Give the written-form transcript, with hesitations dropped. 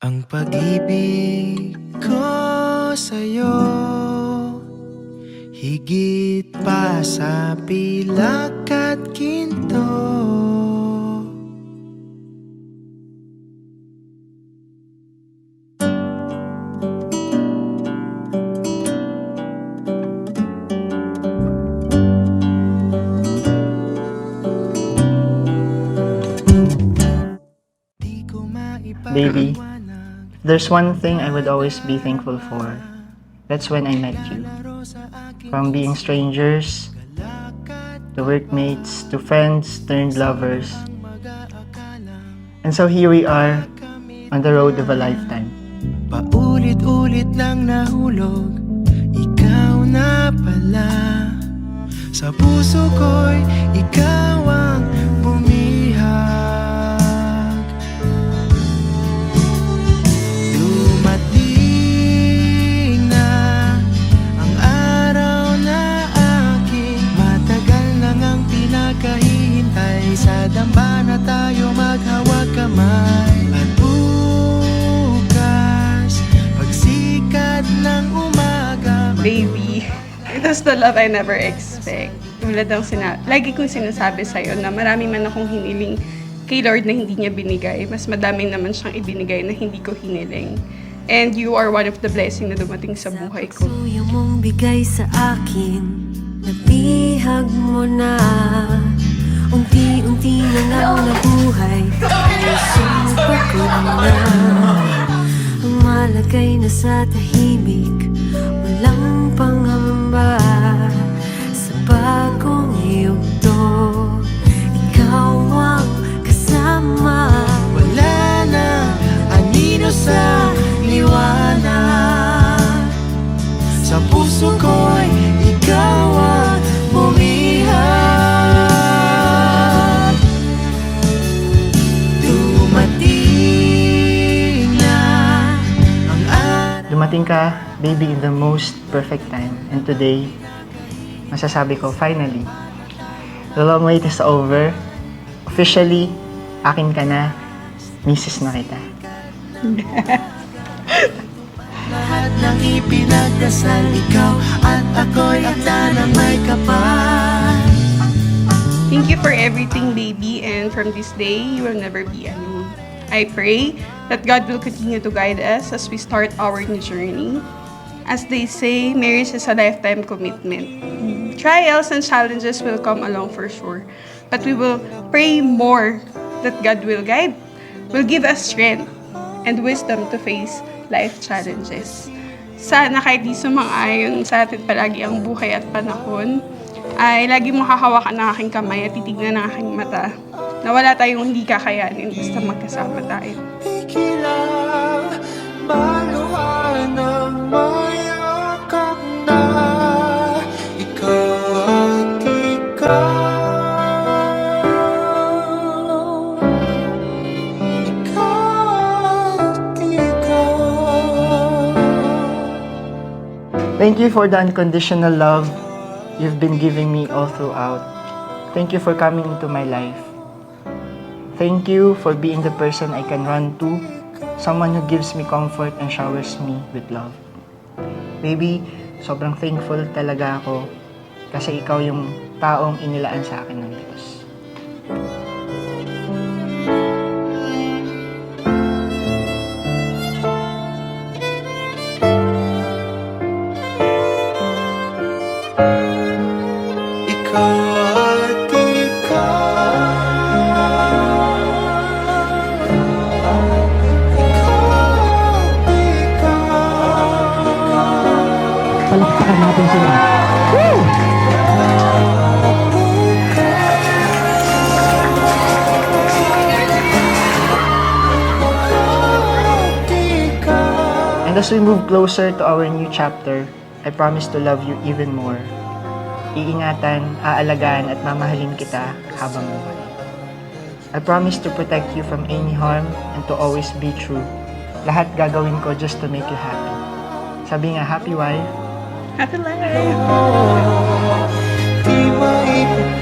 Ang pag-ibig ko sa'yo, higit pa sa pilak at ginto. Baby, there's one thing I would always be thankful for. That's when I met you. From being strangers, to workmates, to friends turned lovers. And so here we are, on the road of a lifetime. Paulit-ulit lang nahulog, ikaw na pala. Sa puso ko'y ikaw ang bumihag. Dumating na ang araw na aking matagal nang ang pinakahihintay. Sa damba na tayo maghawag kamay. At bukas, pagsikat ng umaga, Baby, it was the love I never expect. Tulad ng lagi kong sinasabi sa'yo na marami man akong hiniling kay Lord na hindi niya binigay. Mas madaming naman siyang ibinigay na hindi ko hiniling. And you are one of the blessing na dumating sa buhay ko. Pagsuyo mong bigay sa akin, nabihag mo na. Unti-unti na nga nabuhay, sumubok ko na. Ang malagay na sa tahimik, walang pangamba. Sa bagong yugto, ikaw ang kasama. wala na anino sa liwanag. Sa puso ko'y ikaw ang bumihag. Dumating na ang araw. Dumating ka, baby, in the most perfect time. And today, masasabi ko, finally, the long wait is over. Officially, akin ka na, misis na kita. Lahat ng ipinagdasal, ikaw at ako'y akda na may kapal. Thank you for everything, baby, and from this day, you will never be alone. I pray that God will continue to guide us as we start our new journey. As they say, marriage is a lifetime commitment. Trials and challenges will come along for sure, but we will pray more that God will guide, will give us strength and wisdom to face life challenges. Sana kahit di sumang-ayon sa atin palagi ang buhay at panahon, ay lagi mong hahawakan ng aking kamay at titignan ng aking mata na wala tayong hindi kakayanin basta magkasama tayo. Ikilang maluhan ng mayakap na ikaw at ikaw. Ikaw at ikaw. Thank you for the unconditional love you've been giving me all throughout. Thank you for coming into my life. Thank you for being the person I can run to, someone who gives me comfort and showers me with love. Baby, sobrang thankful talaga ako kasi ikaw yung taong inilaan sa akin ng Diyos. Ikaw at ikaw. Palakpakan natin sila. And as we move closer to our new chapter, I promise to love you even more. Iingatan, aalagaan at mamahalin kita habang buhay. I promise to protect you from any harm and to always be true. Lahat gagawin ko just to make you happy. Sabi nga, happy wife. Happy life! Di maipagpapalagay.